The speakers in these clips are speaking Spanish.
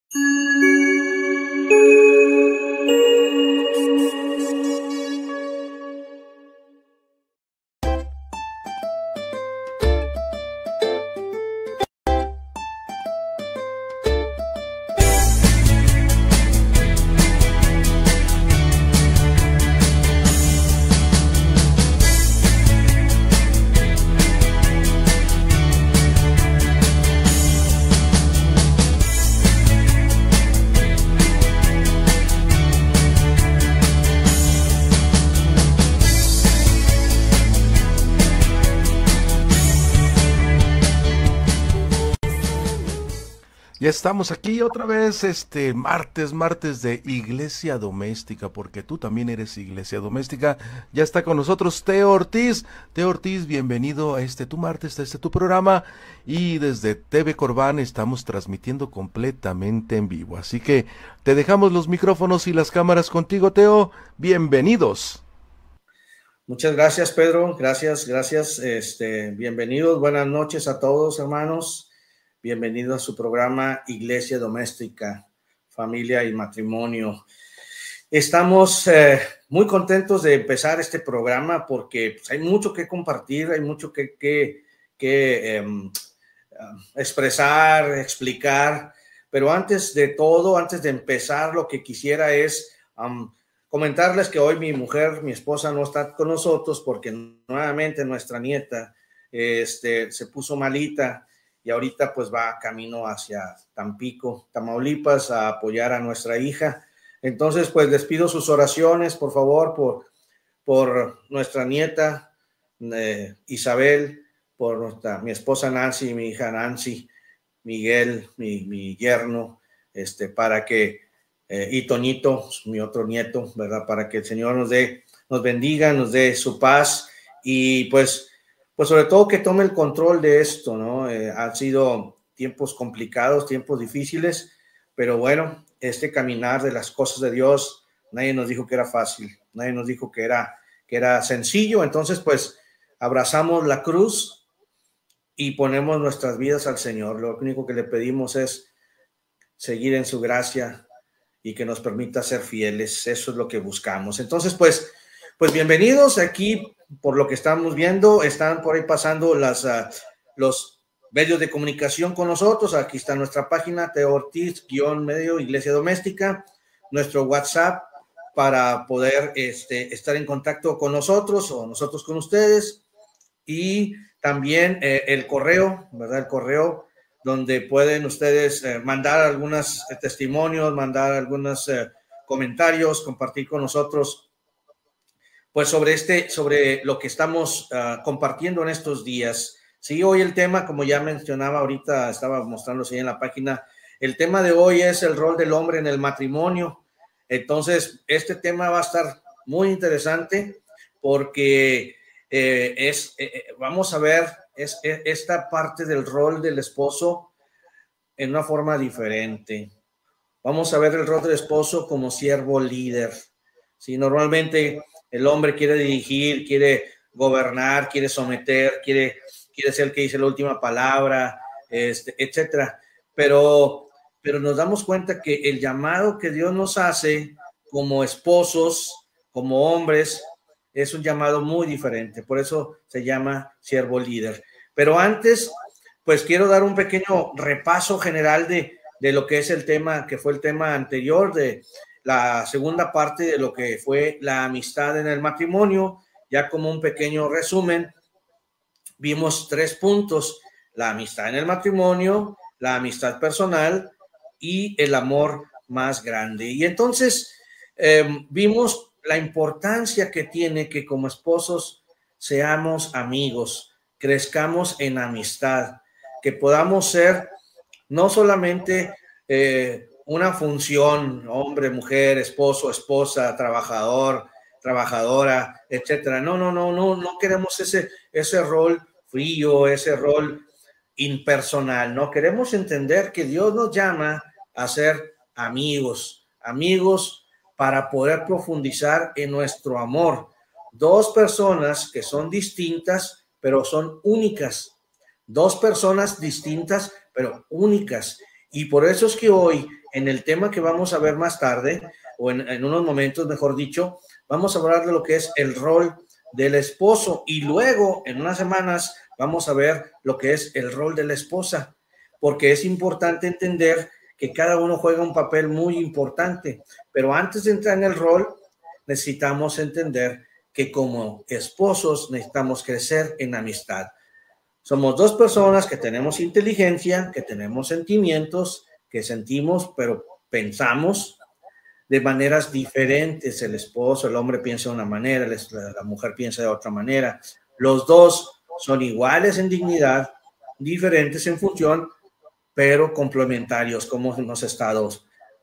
Ya estamos aquí otra vez, martes de Iglesia Doméstica, porque tú también eres Iglesia Doméstica. Ya está con nosotros Teo Ortiz. Teo Ortiz, bienvenido a tu martes, a tu programa. Y desde TV Corbán estamos transmitiendo completamente en vivo. Así que te dejamos los micrófonos y las cámaras contigo, Teo. Bienvenidos. Muchas gracias, Pedro. Gracias. Bienvenidos. Buenas noches a todos, hermanos. Bienvenido a su programa Iglesia Doméstica, Familia y Matrimonio. Estamos muy contentos de empezar este programa porque pues, hay mucho que compartir, hay mucho que expresar, explicar, pero antes de todo, antes de empezar, lo que quisiera es comentarles que hoy mi esposa no está con nosotros porque nuevamente nuestra nieta se puso malita. Y ahorita pues va camino hacia Tampico, Tamaulipas, a apoyar a nuestra hija. Entonces pues les pido sus oraciones, por favor, por nuestra nieta Isabel, por mi esposa Nancy, mi hija Nancy, Miguel, mi yerno, para que, y Toñito, mi otro nieto, ¿verdad? Para que el Señor nos bendiga, nos dé su paz y pues sobre todo que tome el control de esto, ¿no? Han sido tiempos complicados, tiempos difíciles, pero bueno, este caminar de las cosas de Dios, nadie nos dijo que era fácil, nadie nos dijo que era sencillo, entonces pues abrazamos la cruz y ponemos nuestras vidas al Señor. Lo único que le pedimos es seguir en su gracia y que nos permita ser fieles, eso es lo que buscamos. Entonces pues bienvenidos aquí. Por lo que estamos viendo, están por ahí pasando los medios de comunicación con nosotros. Aquí está nuestra página, Teo Ortiz-medio Iglesia Doméstica, nuestro WhatsApp para poder estar en contacto con nosotros o nosotros con ustedes. Y también el correo, ¿verdad? El correo donde pueden ustedes mandar algunos testimonios, mandar algunos comentarios, compartir con nosotros pues sobre lo que estamos compartiendo en estos días. Sí, hoy el tema, como ya mencionaba ahorita, estaba mostrándose ahí en la página, el tema de hoy es el rol del hombre en el matrimonio. Entonces, este tema va a estar muy interesante porque vamos a ver esta parte del rol del esposo en una forma diferente. Vamos a ver el rol del esposo como siervo líder. Sí, normalmente el hombre quiere dirigir, quiere gobernar, quiere someter, quiere ser el que dice la última palabra, etcétera. Pero nos damos cuenta que el llamado que Dios nos hace como esposos, como hombres, es un llamado muy diferente. Por eso se llama siervo líder. Pero antes, pues quiero dar un pequeño repaso general de lo que es el tema, que fue el tema anterior de la segunda parte de lo que fue la amistad en el matrimonio. Ya como un pequeño resumen, vimos 3 puntos: la amistad en el matrimonio, la amistad personal y el amor más grande. Y entonces vimos la importancia que tiene que como esposos seamos amigos, crezcamos en amistad, que podamos ser no solamente una función, hombre, mujer, esposo, esposa, trabajador, trabajadora, etcétera. No queremos ese rol frío, ese rol impersonal. No queremos entender que Dios nos llama a ser amigos para poder profundizar en nuestro amor. 2 personas que son distintas, pero son únicas. 2 personas distintas, pero únicas. Y por eso es que hoy en el tema que vamos a ver más tarde, o en unos momentos, mejor dicho, vamos a hablar de lo que es el rol del esposo, y luego en unas semanas vamos a ver lo que es el rol de la esposa, porque es importante entender que cada uno juega un papel muy importante, pero antes de entrar en el rol, necesitamos entender que como esposos necesitamos crecer en amistad. Somos dos personas que tenemos inteligencia, que tenemos sentimientos, que sentimos, pero pensamos de maneras diferentes. El esposo, el hombre piensa de una manera, la mujer piensa de otra manera. Los dos son iguales en dignidad, diferentes en función, pero complementarios, como hemos estado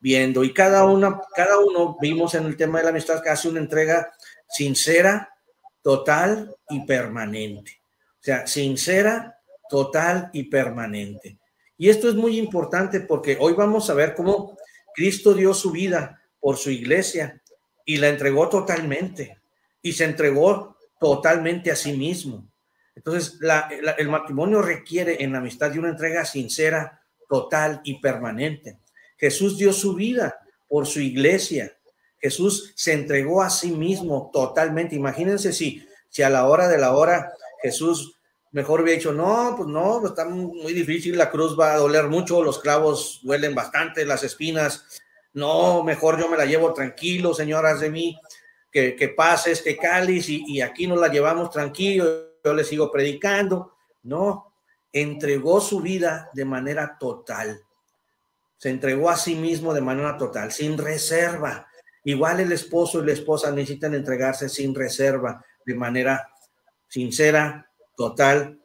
viendo. Y cada uno vimos en el tema de la amistad que hace una entrega sincera, total y permanente. O sea, sincera, total y permanente. Y esto es muy importante porque hoy vamos a ver cómo Cristo dio su vida por su iglesia y la entregó totalmente. Y se entregó totalmente a sí mismo. Entonces, el matrimonio requiere en la amistad de una entrega sincera, total y permanente. Jesús dio su vida por su iglesia. Jesús se entregó a sí mismo totalmente. Imagínense si a la hora de la hora Jesús mejor hubiera dicho, no, pues no, está muy difícil, la cruz va a doler mucho, los clavos duelen bastante, las espinas, no, mejor yo me la llevo tranquilo, señoras de mí, que pase este cáliz y aquí nos la llevamos tranquilo, yo le sigo predicando. No, entregó su vida de manera total, se entregó a sí mismo de manera total, sin reserva. Igual el esposo y la esposa necesitan entregarse sin reserva, de manera sincera, total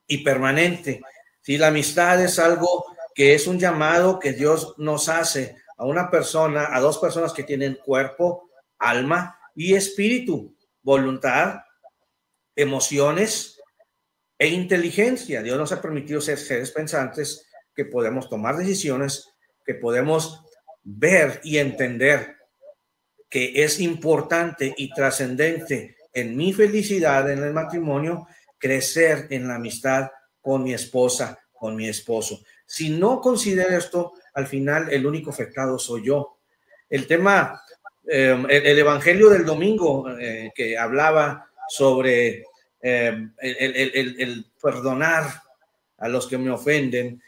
y permanente. Si la amistad es algo que es un llamado que Dios nos hace a una persona, a dos personas que tienen cuerpo, alma y espíritu, voluntad, emociones e inteligencia. Dios nos ha permitido ser seres pensantes, que podemos tomar decisiones, que podemos ver y entender que es importante y trascendente en mi felicidad en el matrimonio, crecer en la amistad con mi esposa, con mi esposo. Si no considero esto, al final el único afectado soy yo. El tema, el evangelio del domingo que hablaba sobre el perdonar a los que me ofenden,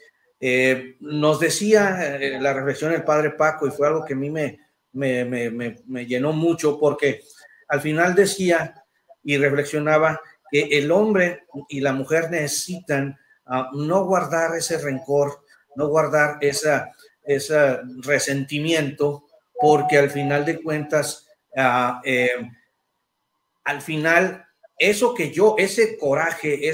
nos decía la reflexión del padre Paco, y fue algo que a mí me llenó mucho, porque al final decía y reflexionaba que el hombre y la mujer necesitan no guardar ese rencor, no guardar ese resentimiento, porque al final de cuentas, al final, eso que yo, ese coraje,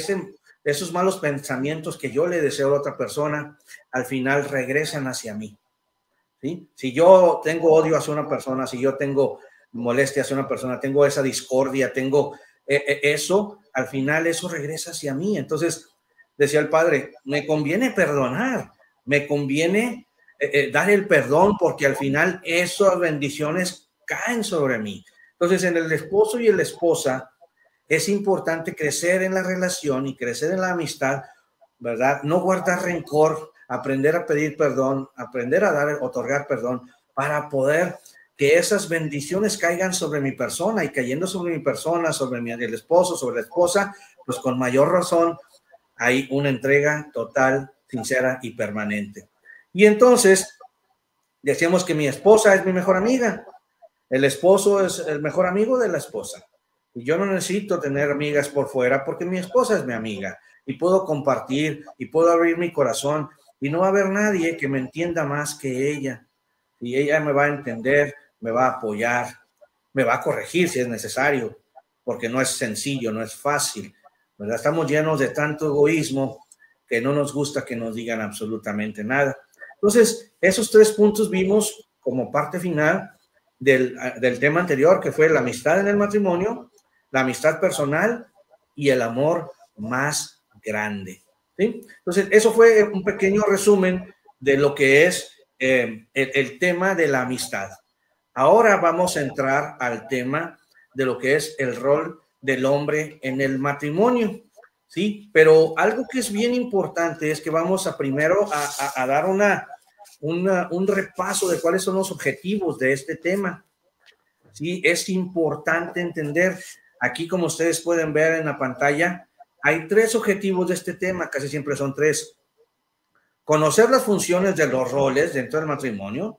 esos malos pensamientos que yo le deseo a otra persona, al final regresan hacia mí. ¿Sí? Si yo tengo odio hacia una persona, si yo tengo molestia hacia una persona, tengo esa discordia, tengo eso, al final eso regresa hacia mí. Entonces, decía el padre, me conviene perdonar, me conviene dar el perdón, porque al final esas bendiciones caen sobre mí. Entonces, en el esposo y en la esposa es importante crecer en la relación y crecer en la amistad, ¿verdad? No guardar rencor, aprender a pedir perdón, aprender a otorgar perdón, para poder que esas bendiciones caigan sobre mi persona, y cayendo sobre mi persona, sobre el esposo, sobre la esposa, pues con mayor razón hay una entrega total, sincera y permanente. Y entonces decíamos que mi esposa es mi mejor amiga, el esposo es el mejor amigo de la esposa, y yo no necesito tener amigas por fuera, porque mi esposa es mi amiga y puedo compartir y puedo abrir mi corazón, y no va a haber nadie que me entienda más que ella, y ella me va a entender, me va a apoyar, me va a corregir si es necesario, porque no es sencillo, no es fácil, ¿verdad? Estamos llenos de tanto egoísmo que no nos gusta que nos digan absolutamente nada. Entonces, esos 3 puntos vimos como parte final del tema anterior, que fue la amistad en el matrimonio, la amistad personal y el amor más grande. ¿Sí? Entonces, eso fue un pequeño resumen de lo que es el tema de la amistad. Ahora vamos a entrar al tema de lo que es el rol del hombre en el matrimonio, ¿sí? Pero algo que es bien importante es que vamos a primero a dar un repaso de cuáles son los objetivos de este tema. Sí, es importante entender, aquí como ustedes pueden ver en la pantalla, hay 3 objetivos de este tema, casi siempre son 3. Conocer las funciones de los roles dentro del matrimonio,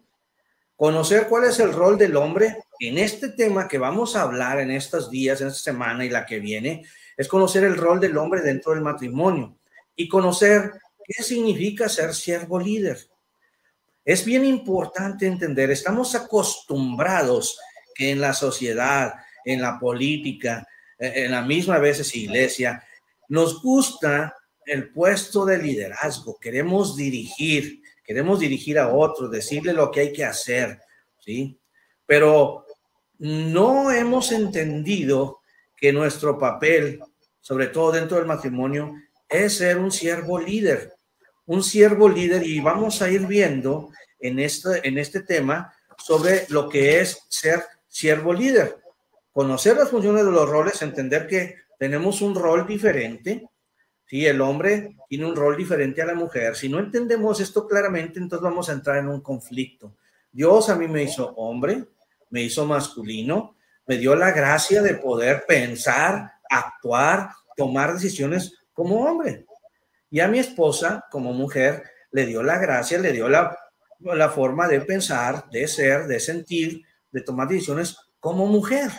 conocer cuál es el rol del hombre en este tema que vamos a hablar en estos días, en esta semana y la que viene, es conocer el rol del hombre dentro del matrimonio y conocer qué significa ser siervo líder. Es bien importante entender, estamos acostumbrados que en la sociedad, en la política, en la misma veces iglesia, nos gusta el puesto de liderazgo, queremos dirigir a otros, decirle lo que hay que hacer, ¿sí? Pero no hemos entendido que nuestro papel, sobre todo dentro del matrimonio, es ser un siervo líder, y vamos a ir viendo en este tema sobre lo que es ser siervo líder. Conocer las funciones de los roles, entender que tenemos un rol diferente. Sí, el hombre tiene un rol diferente a la mujer. Si no entendemos esto claramente, entonces vamos a entrar en un conflicto. Dios a mí me hizo hombre, me hizo masculino, me dio la gracia de poder pensar, actuar, tomar decisiones como hombre. Y a mi esposa, como mujer, le dio la gracia, le dio la forma de pensar, de ser, de sentir, de tomar decisiones como mujer.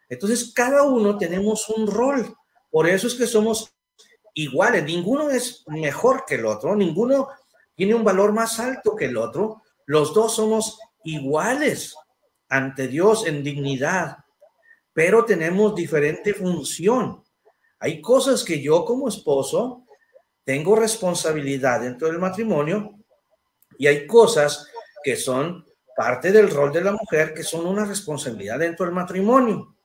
Entonces, cada uno tenemos un rol. Por eso es que somos iguales. Ninguno es mejor que el otro. Ninguno tiene un valor más alto que el otro. Los dos somos iguales ante Dios en dignidad, pero tenemos diferente función. Hay cosas que yo como esposo tengo responsabilidad dentro del matrimonio y hay cosas que son parte del rol de la mujer que son una responsabilidad dentro del matrimonio.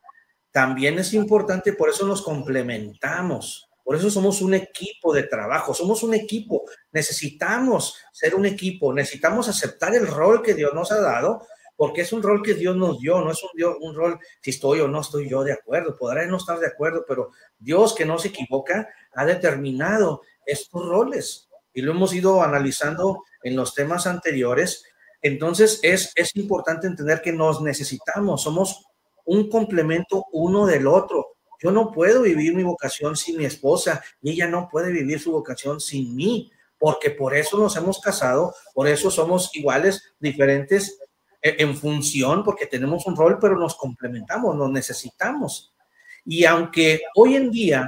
También es importante, por eso nos complementamos, por eso somos un equipo de trabajo, somos un equipo, necesitamos ser un equipo, necesitamos aceptar el rol que Dios nos ha dado, porque es un rol que Dios nos dio, no es un rol si estoy o no estoy yo de acuerdo, podré no estar de acuerdo, pero Dios, que no se equivoca, ha determinado estos roles y lo hemos ido analizando en los temas anteriores. Entonces es importante entender que nos necesitamos, somos un complemento uno del otro. Yo no puedo vivir mi vocación sin mi esposa y ella no puede vivir su vocación sin mí, porque por eso nos hemos casado, por eso somos iguales, diferentes en función, porque tenemos un rol, pero nos complementamos, nos necesitamos. Y aunque hoy en día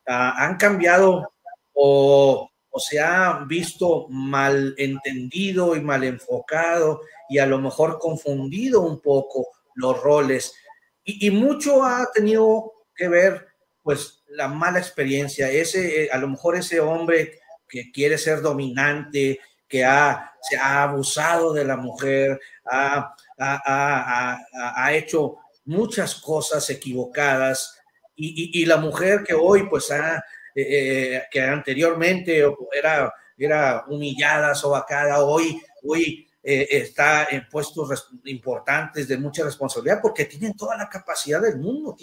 han cambiado o se ha visto mal entendido y mal enfocado y a lo mejor confundido un poco los roles, y mucho ha tenido que ver pues la mala experiencia, a lo mejor ese hombre que quiere ser dominante, que se ha abusado de la mujer, ha hecho muchas cosas equivocadas, y la mujer que hoy pues que anteriormente era humillada, sobacada, hoy está en puestos importantes de mucha responsabilidad porque tienen toda la capacidad del mundo,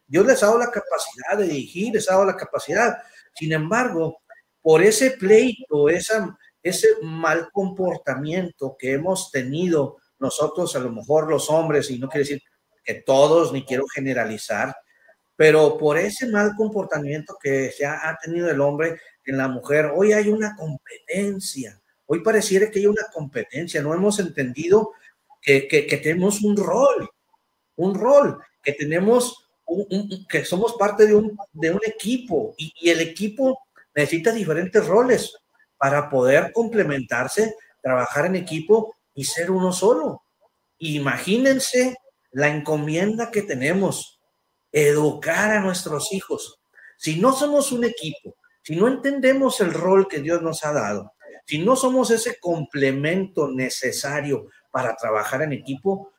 Dios les ha dado la capacidad de dirigir, les ha dado la capacidad. Sin embargo, por ese pleito, ese mal comportamiento que hemos tenido nosotros, a lo mejor los hombres, y no quiero decir que todos, ni quiero generalizar, pero por ese mal comportamiento que ha tenido el hombre en la mujer, hoy hay una competencia. Hoy pareciera que hay una competencia. No hemos entendido que tenemos un rol, que tenemos que somos parte de un equipo, y el equipo necesita diferentes roles para poder complementarse, trabajar en equipo y ser uno solo. Imagínense la encomienda que tenemos, educar a nuestros hijos. Si no somos un equipo, si no entendemos el rol que Dios nos ha dado, si no somos ese complemento necesario para trabajar en equipo,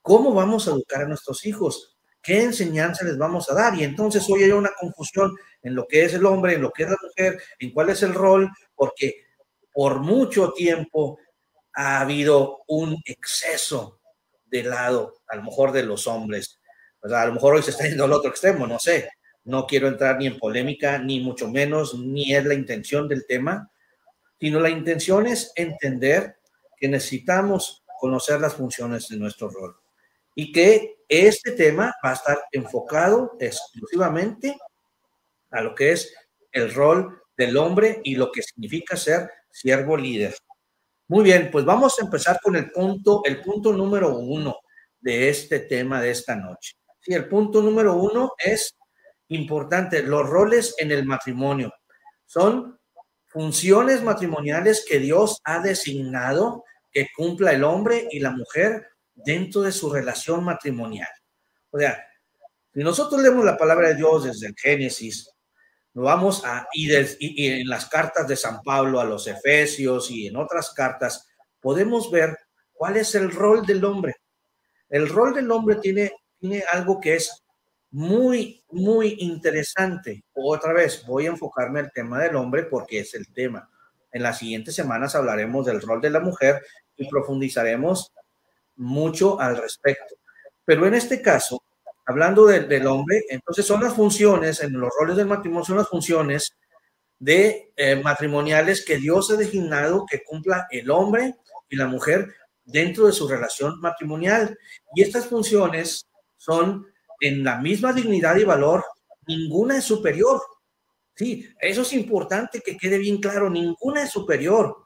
¿cómo vamos a educar a nuestros hijos? ¿Qué enseñanza les vamos a dar? Y entonces hoy hay una confusión en lo que es el hombre, en lo que es la mujer, en cuál es el rol, porque por mucho tiempo ha habido un exceso de lado, a lo mejor de los hombres. O sea, a lo mejor hoy se está yendo al otro extremo, no sé. No quiero entrar ni en polémica, ni mucho menos, ni es la intención del tema, sino la intención es entender que necesitamos conocer las funciones de nuestro rol y que este tema va a estar enfocado exclusivamente a lo que es el rol del hombre y lo que significa ser siervo líder. Muy bien, pues vamos a empezar con el punto número 1 de este tema de esta noche. Sí, el punto número 1 es importante, los roles en el matrimonio. Son funciones matrimoniales que Dios ha designado que cumpla el hombre y la mujer dentro de su relación matrimonial. O sea, si nosotros leemos la palabra de Dios desde el Génesis, nos vamos y en las cartas de San Pablo a los Efesios y en otras cartas, podemos ver cuál es el rol del hombre. El rol del hombre tiene algo que es muy, muy interesante. Otra vez, voy a enfocarme al tema del hombre porque es el tema. En las siguientes semanas hablaremos del rol de la mujer y profundizaremos mucho al respecto. Pero en este caso, hablando del hombre, entonces son las funciones, en los roles del matrimonio, son las funciones de matrimoniales que Dios ha designado que cumpla el hombre y la mujer dentro de su relación matrimonial. Y estas funciones son en la misma dignidad y valor, ninguna es superior. Sí, eso es importante que quede bien claro, ninguna es superior.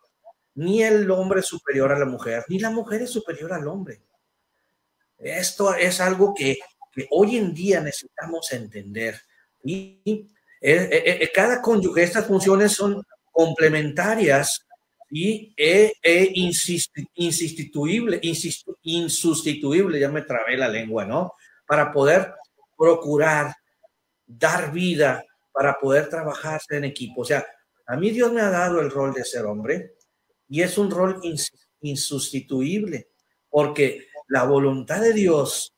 Ni el hombre es superior a la mujer, ni la mujer es superior al hombre. Esto es algo que hoy en día necesitamos entender. Y cada cónyuge, estas funciones son complementarias y insustituible, ya me trabé la lengua, ¿no? Para poder procurar dar vida, para poder trabajar en equipo. O sea, a mí Dios me ha dado el rol de ser hombre y es un rol insustituible, porque la voluntad de Dios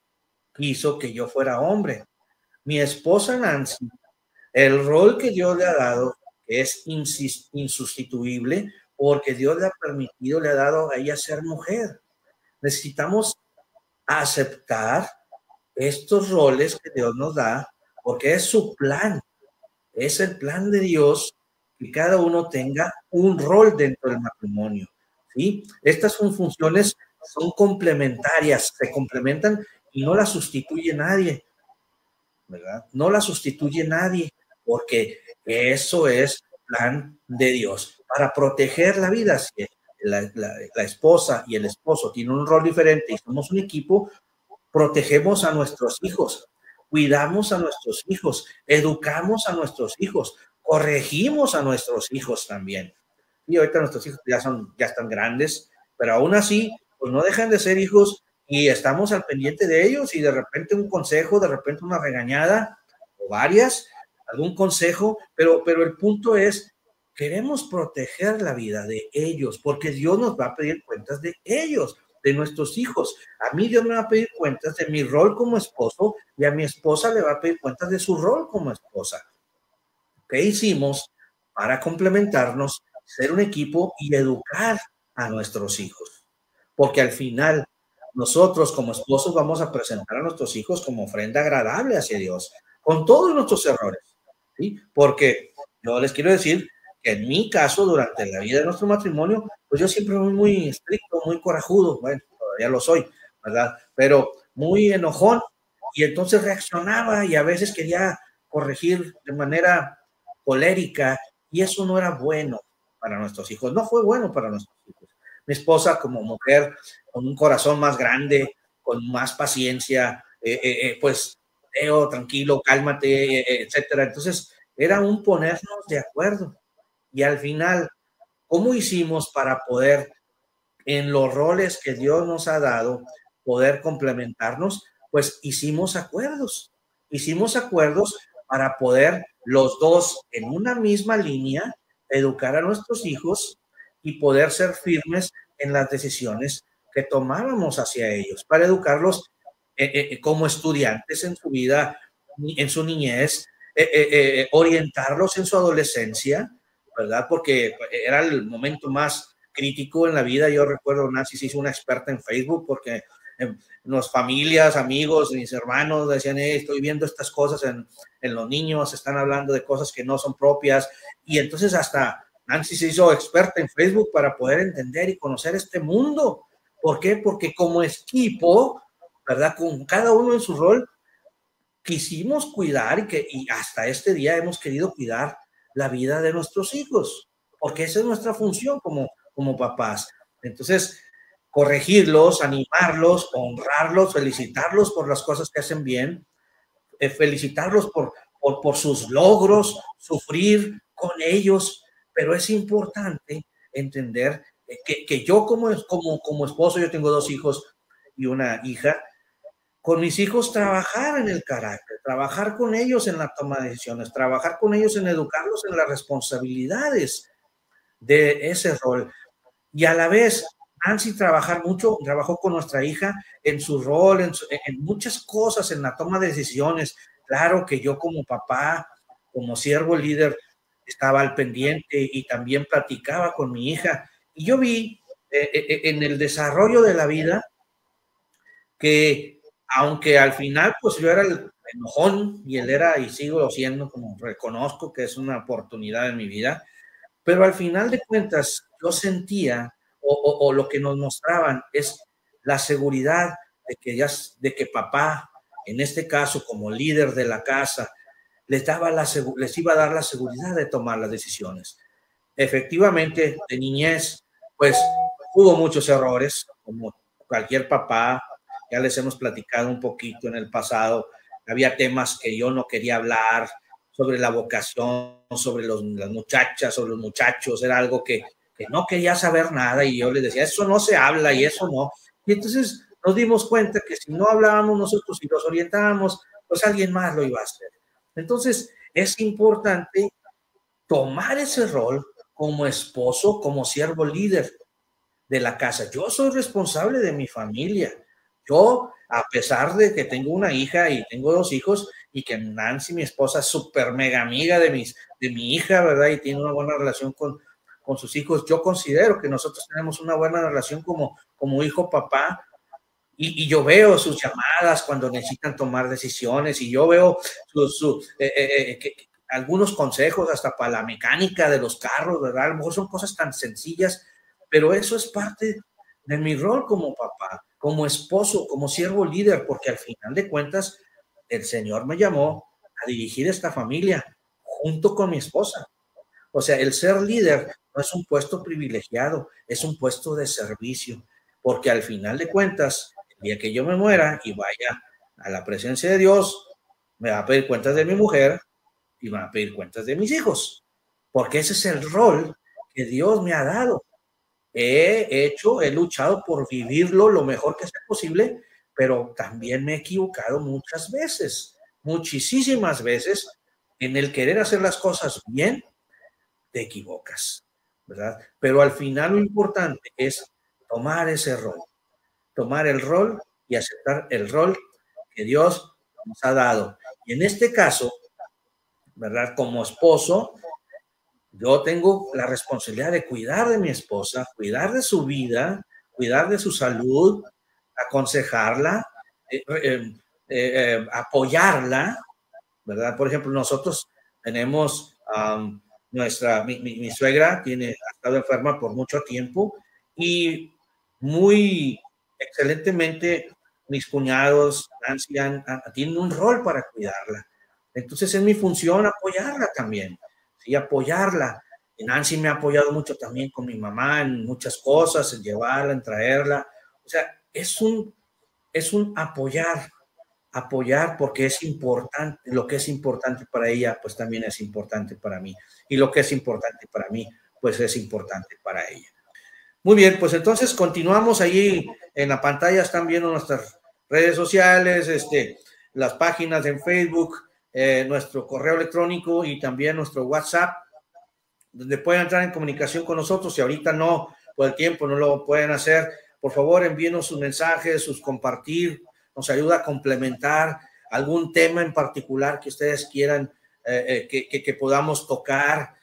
quiso que yo fuera hombre. Mi esposa Nancy, el rol que Dios le ha dado es insustituible porque Dios le ha permitido, le ha dado a ella ser mujer. Necesitamos aceptar estos roles que Dios nos da porque es su plan, es el plan de Dios que cada uno tenga un rol dentro del matrimonio. ¿Sí? Estas son funciones, son complementarias, se complementan y no las sustituye nadie, ¿verdad? No las sustituye nadie, porque eso es plan de Dios, para proteger la vida. Si la esposa y el esposo tienen un rol diferente y somos un equipo, protegemos a nuestros hijos, cuidamos a nuestros hijos, educamos a nuestros hijos, corregimos a nuestros hijos también. Y ahorita nuestros hijos ya están grandes, pero aún así, pues no dejan de ser hijos y estamos al pendiente de ellos y de repente un consejo, de repente una regañada o varias, algún consejo, pero el punto es, queremos proteger la vida de ellos porque Dios nos va a pedir cuentas de ellos, de nuestros hijos. A mí Dios me va a pedir cuentas de mi rol como esposo y a mi esposa le va a pedir cuentas de su rol como esposa. ¿Qué hicimos para complementarnos, ser un equipo y educar a nuestros hijos? Porque al final nosotros como esposos vamos a presentar a nuestros hijos como ofrenda agradable hacia Dios, con todos nuestros errores, ¿sí? Porque yo les quiero decir que en mi caso, durante la vida de nuestro matrimonio, pues yo siempre fui muy estricto, muy corajudo, bueno, todavía lo soy, ¿verdad? Pero muy enojón, y entonces reaccionaba y a veces quería corregir de manera colérica, y eso no era bueno para nuestros hijos, no fue bueno para nuestros hijos. Mi esposa como mujer, con un corazón más grande, con más paciencia, pues, Teo, tranquilo, cálmate, etcétera. Entonces, era un ponernos de acuerdo. Y al final, ¿cómo hicimos para poder, en los roles que Dios nos ha dado, poder complementarnos? Pues hicimos acuerdos para poder los dos en una misma línea educar a nuestros hijos y poder ser firmes en las decisiones que tomábamos hacia ellos, para educarlos como estudiantes en su vida, en su niñez, orientarlos en su adolescencia, ¿verdad? Porque era el momento más crítico en la vida. Yo recuerdo, Nancy se hizo una experta en Facebook porque las familias, amigos, mis hermanos decían, estoy viendo estas cosas en los niños, están hablando de cosas que no son propias, y entonces hasta Nancy se hizo experta en Facebook para poder entender y conocer este mundo. ¿Por qué? Porque como equipo, ¿verdad? Con cada uno en su rol, quisimos cuidar y hasta este día hemos querido cuidar la vida de nuestros hijos, porque esa es nuestra función como papás. Entonces, corregirlos, animarlos, honrarlos, felicitarlos por las cosas que hacen bien, felicitarlos por sus logros, sufrir con ellos, pero es importante entender que yo como esposo, yo tengo 2 hijos y una hija, con mis hijos trabajar en el carácter, trabajar con ellos en la toma de decisiones, trabajar con ellos en educarlos en las responsabilidades de ese rol. Y a la vez, Nancy trabajó con nuestra hija en su rol, en muchas cosas, en la toma de decisiones. Claro que yo como papá, como siervo líder, estaba al pendiente y también platicaba con mi hija. Y yo vi en el desarrollo de la vida que, aunque al final pues yo era el enojón y él era, y sigo siendo, como reconozco que es una oportunidad en mi vida, pero al final de cuentas yo sentía o lo que nos mostraban es la seguridad de que papá, en este caso como líder de la casa, les iba a dar la seguridad de tomar las decisiones. Efectivamente, de niñez, pues hubo muchos errores, como cualquier papá, ya les hemos platicado un poquito en el pasado, había temas que yo no quería hablar, sobre la vocación, sobre las muchachas, sobre los muchachos, era algo que no quería saber nada y yo les decía, eso no se habla y eso no. Y entonces nos dimos cuenta que si no hablábamos nosotros y los orientábamos, pues alguien más lo iba a hacer. Entonces es importante tomar ese rol como esposo, como siervo líder de la casa. Yo soy responsable de mi familia. Yo, a pesar de que tengo una hija y tengo 2 hijos, y que Nancy, mi esposa, es súper mega amiga de mi hija, ¿verdad? Y tiene una buena relación con sus hijos. Yo considero que nosotros tenemos una buena relación como hijo-papá, y yo veo sus llamadas cuando necesitan tomar decisiones, y yo veo algunos consejos hasta para la mecánica de los carros, ¿verdad? A lo mejor son cosas tan sencillas, pero eso es parte de mi rol como papá, como esposo, como siervo líder, porque al final de cuentas el Señor me llamó a dirigir esta familia junto con mi esposa. O sea, el ser líder no es un puesto privilegiado, es un puesto de servicio, porque al final de cuentas, el día que yo me muera y vaya a la presencia de Dios, me va a pedir cuentas de mi mujer y me va a pedir cuentas de mis hijos, porque ese es el rol que Dios me ha dado. He luchado por vivirlo lo mejor que sea posible, pero también me he equivocado muchas veces, muchísimas veces, en el querer hacer las cosas bien, te equivocas, ¿verdad? Pero al final lo importante es tomar ese rol, tomar el rol y aceptar el rol que Dios nos ha dado. Y en este caso, ¿verdad? Como esposo, yo tengo la responsabilidad de cuidar de mi esposa, cuidar de su vida, cuidar de su salud, aconsejarla, apoyarla, ¿verdad? Por ejemplo, nosotros tenemos mi suegra ha estado enferma por mucho tiempo y muy excelentemente mis cuñados, Nancy, tienen un rol para cuidarla. Entonces es mi función apoyarla también, ¿sí? Apoyarla. Y Nancy me ha apoyado mucho también con mi mamá en muchas cosas, en llevarla, en traerla. O sea, es un apoyar porque es importante, lo que es importante para ella, pues también es importante para mí. Y lo que es importante para mí, pues es importante para ella. Muy bien, pues entonces continuamos allí en la pantalla, están viendo nuestras redes sociales, las páginas en Facebook, nuestro correo electrónico y también nuestro WhatsApp, donde pueden entrar en comunicación con nosotros. Si ahorita no, por el tiempo no lo pueden hacer, por favor envíenos sus mensajes, sus compartir, nos ayuda a complementar algún tema en particular que ustedes quieran que podamos tocar.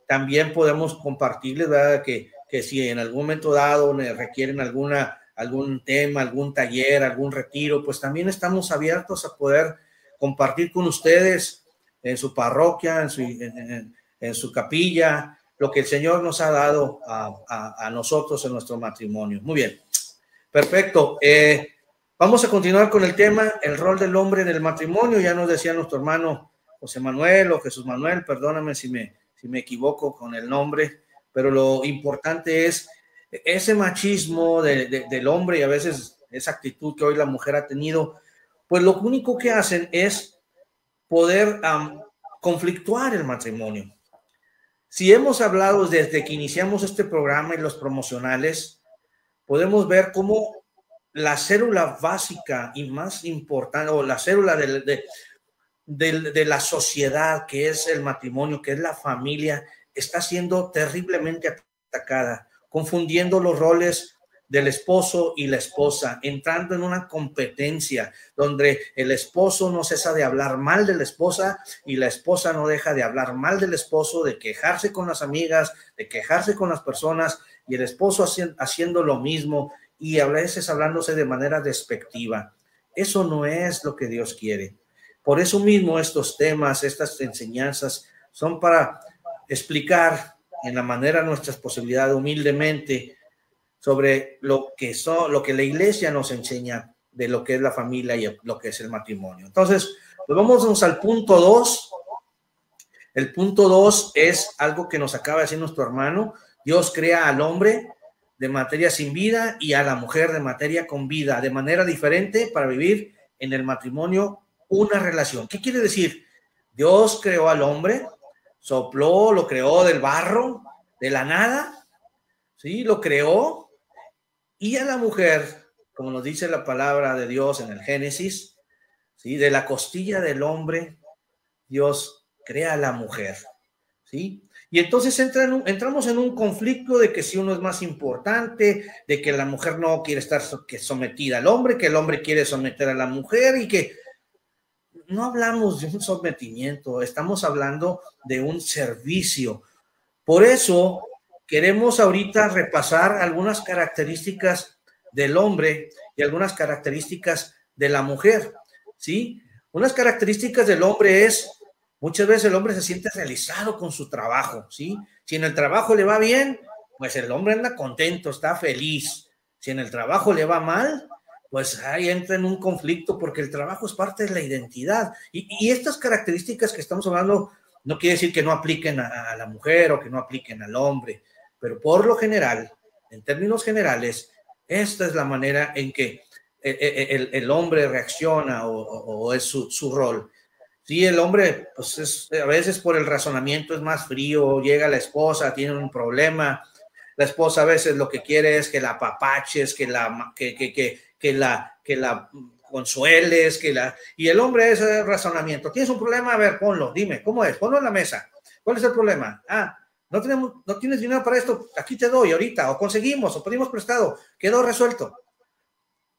También podemos compartirles, ¿verdad? Que si en algún momento dado requieren algún tema, algún taller, algún retiro, pues también estamos abiertos a poder compartir con ustedes en su parroquia, en su capilla, lo que el Señor nos ha dado a nosotros en nuestro matrimonio. Muy bien, perfecto. Vamos a continuar con el tema, el rol del hombre en el matrimonio. Ya nos decía nuestro hermano José Manuel o Jesús Manuel, perdóname si me equivoco con el nombre, pero lo importante es ese machismo del hombre y a veces esa actitud que hoy la mujer ha tenido, pues lo único que hacen es poder conflictuar el matrimonio. Si hemos hablado desde que iniciamos este programa y los promocionales, podemos ver cómo la célula básica y más importante, o la célula de la sociedad, que es el matrimonio, que es la familia, está siendo terriblemente atacada, confundiendo los roles del esposo y la esposa, entrando en una competencia donde el esposo no cesa de hablar mal de la esposa y la esposa no deja de hablar mal del esposo, de quejarse con las amigas, de quejarse con las personas, y el esposo haciendo lo mismo y a veces hablándose de manera despectiva. Eso no es lo que Dios quiere. Por eso mismo estos temas, estas enseñanzas son para explicar en la manera nuestras posibilidades humildemente sobre lo que la iglesia nos enseña de lo que es la familia y lo que es el matrimonio. Entonces, pues vamos al punto 2. El punto 2 es algo que nos acaba de decir nuestro hermano. Dios crea al hombre de materia sin vida y a la mujer de materia con vida, de manera diferente para vivir en el matrimonio una relación. ¿Qué quiere decir? Dios creó al hombre, sopló, lo creó del barro, de la nada, ¿sí? Lo creó, y a la mujer, como nos dice la palabra de Dios en el Génesis, ¿sí? De la costilla del hombre, Dios crea a la mujer, ¿sí? Y entonces entramos en un conflicto de que si uno es más importante, de que la mujer no quiere estar sometida al hombre, que el hombre quiere someter a la mujer, y que no hablamos de un sometimiento, estamos hablando de un servicio. Por eso queremos ahorita repasar algunas características del hombre y algunas características de la mujer, ¿sí? Unas características del hombre es, muchas veces el hombre se siente realizado con su trabajo, ¿sí? Si en el trabajo le va bien, pues el hombre anda contento, está feliz. Si en el trabajo le va mal, pues ahí entra en un conflicto, porque el trabajo es parte de la identidad. Y estas características que estamos hablando no quiere decir que no apliquen a la mujer o que no apliquen al hombre, pero por lo general, en términos generales, esta es la manera en que el hombre reacciona o es su rol. Sí, el hombre, pues a veces por el razonamiento es más frío, llega la esposa, tiene un problema, la esposa a veces lo que quiere es que la apapaches, que la consueles, y el hombre es el razonamiento. ¿Tienes un problema? A ver, ponlo, dime, ¿cómo es? Ponlo en la mesa. ¿Cuál es el problema? No tienes dinero para esto, aquí te doy ahorita, o conseguimos, o pedimos prestado, quedó resuelto.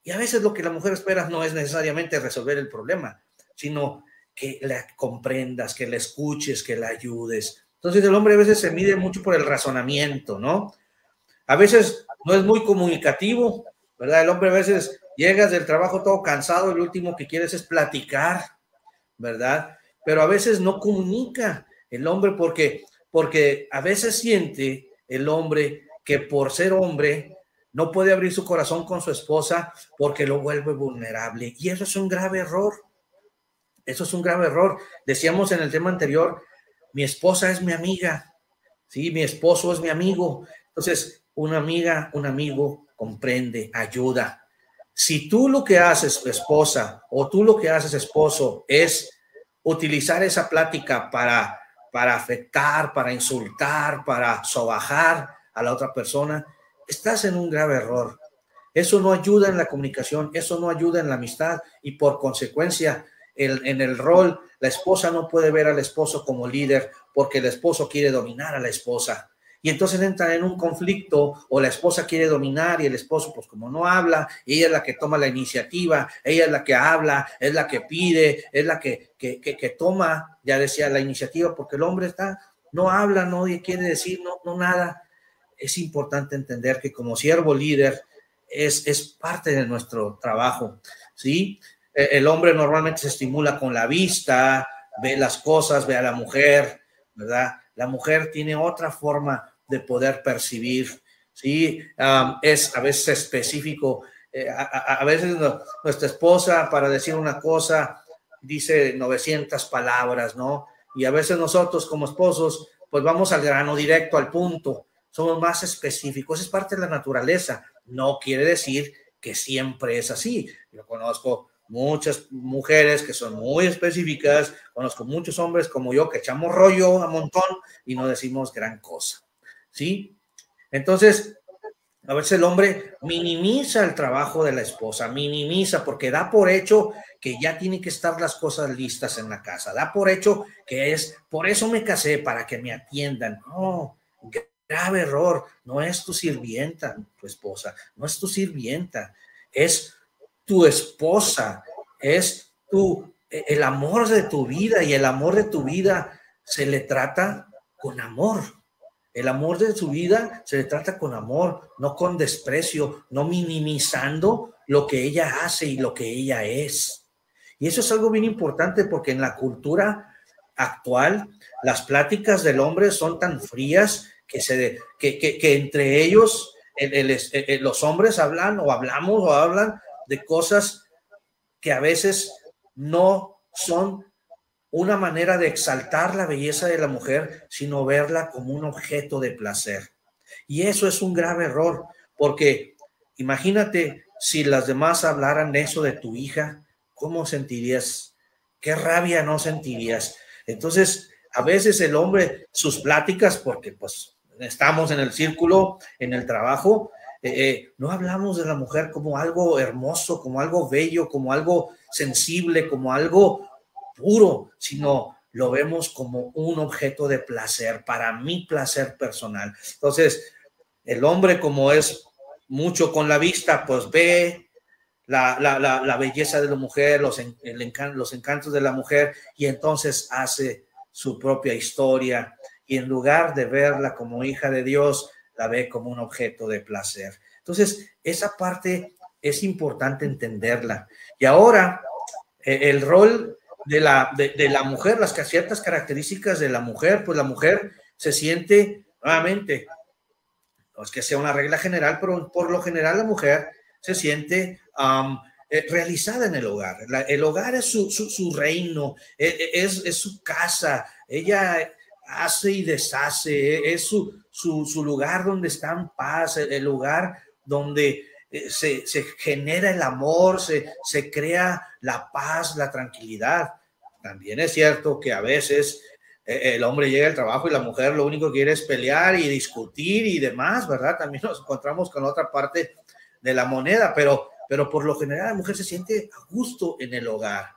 Y a veces lo que la mujer espera no es necesariamente resolver el problema, sino que la comprendas, que la escuches, que la ayudes. Entonces el hombre a veces se mide mucho por el razonamiento, ¿no? A veces no es muy comunicativo, ¿verdad? El hombre a veces llegas del trabajo todo cansado y lo último que quieres es platicar, ¿verdad? Pero a veces no comunica el hombre porque a veces siente el hombre que por ser hombre no puede abrir su corazón con su esposa porque lo vuelve vulnerable. Y eso es un grave error. Eso es un grave error. Decíamos en el tema anterior, mi esposa es mi amiga, ¿sí? Mi esposo es mi amigo. Entonces, una amiga, un amigo comprende, ayuda. Si tú lo que haces, esposa, o tú lo que haces, esposo, es utilizar esa plática para afectar, para insultar, para sobajar a la otra persona, estás en un grave error. Eso no ayuda en la comunicación, eso no ayuda en la amistad, y por consecuencia, en el rol, la esposa no puede ver al esposo como líder porque el esposo quiere dominar a la esposa. Y entonces entran en un conflicto, o la esposa quiere dominar y el esposo, pues como no habla, ella es la que toma la iniciativa, ella es la que habla, es la que pide, es la que toma, ya decía, la iniciativa, porque el hombre no habla, no quiere decir, no nada. Es importante entender que como siervo líder es parte de nuestro trabajo, ¿sí? El hombre normalmente se estimula con la vista, ve las cosas, ve a la mujer, ¿verdad? la mujer tiene otra forma de poder percibir, ¿sí? Es a veces específico. A veces nuestra esposa, para decir una cosa, dice 900 palabras, ¿no? Y a veces nosotros como esposos, pues vamos al grano, directo al punto, somos más específicos, es parte de la naturaleza. No quiere decir que siempre es así. Yo conozco muchas mujeres que son muy específicas, conozco muchos hombres como yo que echamos rollo a montón y no decimos gran cosa, ¿sí? Entonces, a veces el hombre minimiza el trabajo de la esposa, minimiza porque da por hecho que ya tienen que estar las cosas listas en la casa, da por hecho que es, por eso me casé, para que me atiendan. No, grave error, no es tu sirvienta, tu esposa, no es tu sirvienta, es tu esposa, es el amor de tu vida, y el amor de tu vida se le trata con amor. El amor de su vida se le trata con amor, no con desprecio, no minimizando lo que ella hace y lo que ella es. Y eso es algo bien importante porque en la cultura actual las pláticas del hombre son tan frías que entre ellos los hombres hablan o hablamos o hablan de cosas que a veces no son una manera de exaltar la belleza de la mujer, sino verla como un objeto de placer. Y eso es un grave error, porque imagínate si las demás hablaran eso de tu hija, ¿cómo sentirías? ¿Qué rabia no sentirías? Entonces, a veces el hombre, sus pláticas, porque pues estamos en el círculo, en el trabajo, no hablamos de la mujer como algo hermoso, como algo bello, como algo sensible, como algo puro, sino lo vemos como un objeto de placer, para mi placer personal. Entonces, el hombre, como es mucho con la vista, pues ve la belleza de la mujer, los encantos de la mujer, y entonces hace su propia historia, y en lugar de verla como hija de Dios, la ve como un objeto de placer. Entonces, esa parte es importante entenderla. Y ahora, el rol de la mujer, las ciertas características de la mujer, pues la mujer se siente, nuevamente, no es que sea una regla general, pero por lo general la mujer se siente realizada en el hogar. El hogar es su reino, es su casa, ella hace y deshace, es su lugar donde está en paz, el lugar donde se genera el amor, se crea la paz, la tranquilidad. También es cierto que a veces el hombre llega al trabajo y la mujer lo único que quiere es pelear y discutir y demás, ¿verdad? También nos encontramos con otra parte de la moneda, pero por lo general la mujer se siente a gusto en el hogar.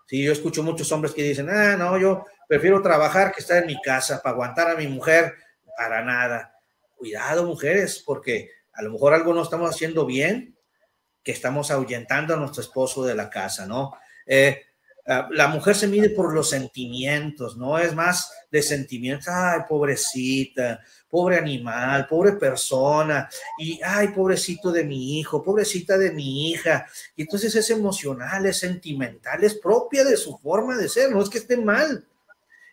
Sí, yo escucho muchos hombres que dicen, no, yo prefiero trabajar que estar en mi casa para aguantar a mi mujer, para nada. Cuidado, mujeres, porque a lo mejor algo no estamos haciendo bien, que estamos ahuyentando a nuestro esposo de la casa, ¿no? La mujer se mide por los sentimientos, ¿no? Es más de sentimientos. Ay, pobrecita, pobre animal, pobre persona, y ay, pobrecito de mi hijo, pobrecita de mi hija. Y entonces es emocional, es sentimental, es propia de su forma de ser, no es que esté mal,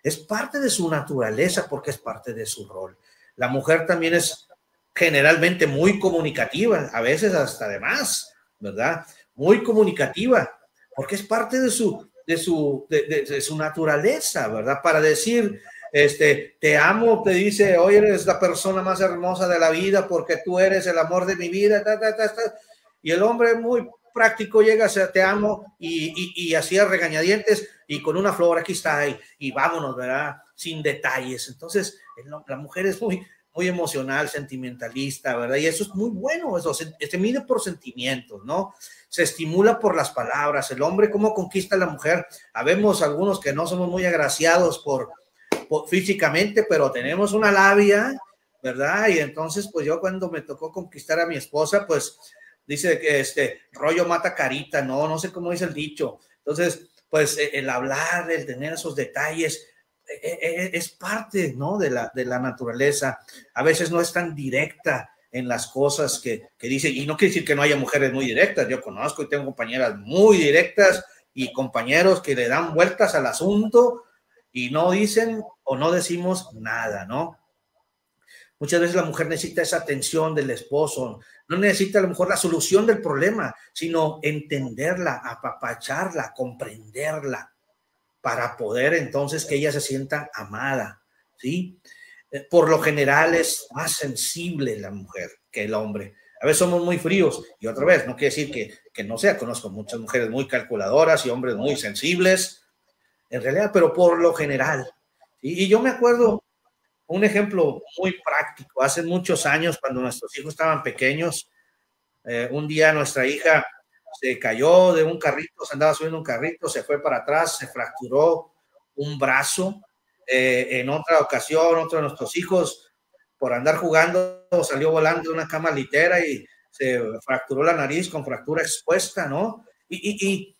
es parte de su naturaleza porque es parte de su rol. La mujer también es generalmente muy comunicativa, a veces hasta de más, ¿verdad? Muy comunicativa, porque es parte de su naturaleza, ¿verdad? Para decir, te amo, te dice, hoy eres la persona más hermosa de la vida porque tú eres el amor de mi vida, y el hombre muy práctico llega a ser, te amo, y así a regañadientes, y con una flor, aquí está, y vámonos, ¿verdad? Sin detalles. Entonces, la mujer es muy emocional, sentimentalista, ¿verdad? Y eso es muy bueno, eso se mide por sentimientos, ¿no? Se estimula por las palabras. El hombre, ¿cómo conquista a la mujer? Habemos algunos que no somos muy agraciados por físicamente, pero tenemos una labia, ¿verdad? Y entonces, pues yo cuando me tocó conquistar a mi esposa, pues dice que rollo mata carita, no sé cómo dice el dicho. Entonces, pues el hablar, el tener esos detalles, es parte, ¿no? de la naturaleza. A veces no es tan directa en las cosas que dice, y no quiere decir que no haya mujeres muy directas. Yo conozco y tengo compañeras muy directas y compañeros que le dan vueltas al asunto y no dicen o no decimos nada, ¿no? Muchas veces la mujer necesita esa atención del esposo, no necesita a lo mejor la solución del problema, sino entenderla, apapacharla, comprenderla, para poder entonces que ella se sienta amada, ¿sí? Por lo general es más sensible la mujer que el hombre. A veces somos muy fríos, y otra vez, no quiere decir que no sea, conozco muchas mujeres muy calculadoras y hombres muy sensibles, en realidad, pero por lo general. Y yo me acuerdo un ejemplo muy práctico, hace muchos años cuando nuestros hijos estaban pequeños, un día nuestra hija se cayó de un carrito, se andaba subiendo un carrito, se fue para atrás, se fracturó un brazo. En otra ocasión, otro de nuestros hijos, por andar jugando, salió volando de una cama litera y se fracturó la nariz con fractura expuesta, ¿no? Y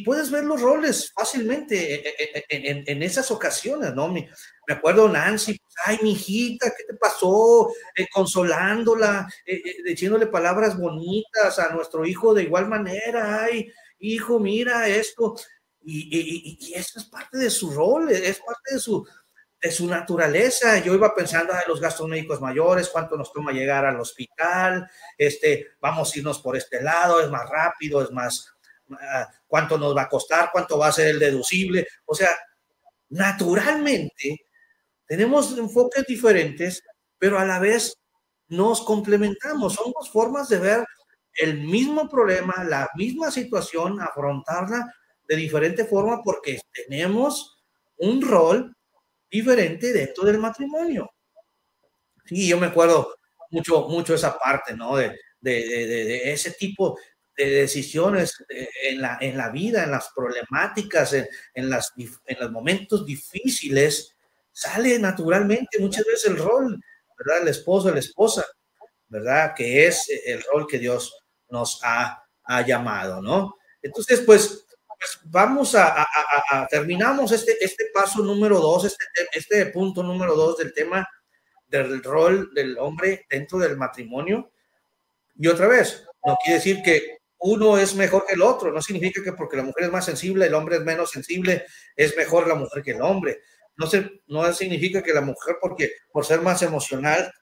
puedes ver los roles fácilmente en esas ocasiones, ¿no? Me acuerdo Nancy, pues, ay, mi hijita, ¿qué te pasó? Consolándola, diciéndole palabras bonitas a nuestro hijo de igual manera, ay, hijo, mira esto, y eso es parte de su rol, es parte de su naturaleza. Yo iba pensando en los gastos médicos mayores, cuánto nos toma llegar al hospital, vamos a irnos por este lado, es más rápido, es más, cuánto nos va a costar, cuánto va a ser el deducible. O sea, naturalmente tenemos enfoques diferentes, pero a la vez nos complementamos. Son dos formas de ver el mismo problema, la misma situación, afrontarla de diferente forma porque tenemos un rol diferente dentro del matrimonio. Sí, yo me acuerdo mucho esa parte, ¿no? De ese tipo de decisiones en la vida, en las problemáticas, en los momentos difíciles, sale naturalmente muchas veces el rol, ¿verdad? El esposo, la esposa, ¿verdad? Que es el rol que Dios nos ha llamado, ¿no? Entonces, pues vamos terminamos este paso número 2, este punto número 2 del tema del rol del hombre dentro del matrimonio. Y otra vez, no quiere decir que uno es mejor que el otro, no significa que porque la mujer es más sensible, el hombre es menos sensible, es mejor la mujer que el hombre. No significa que la mujer, porque por ser más emocional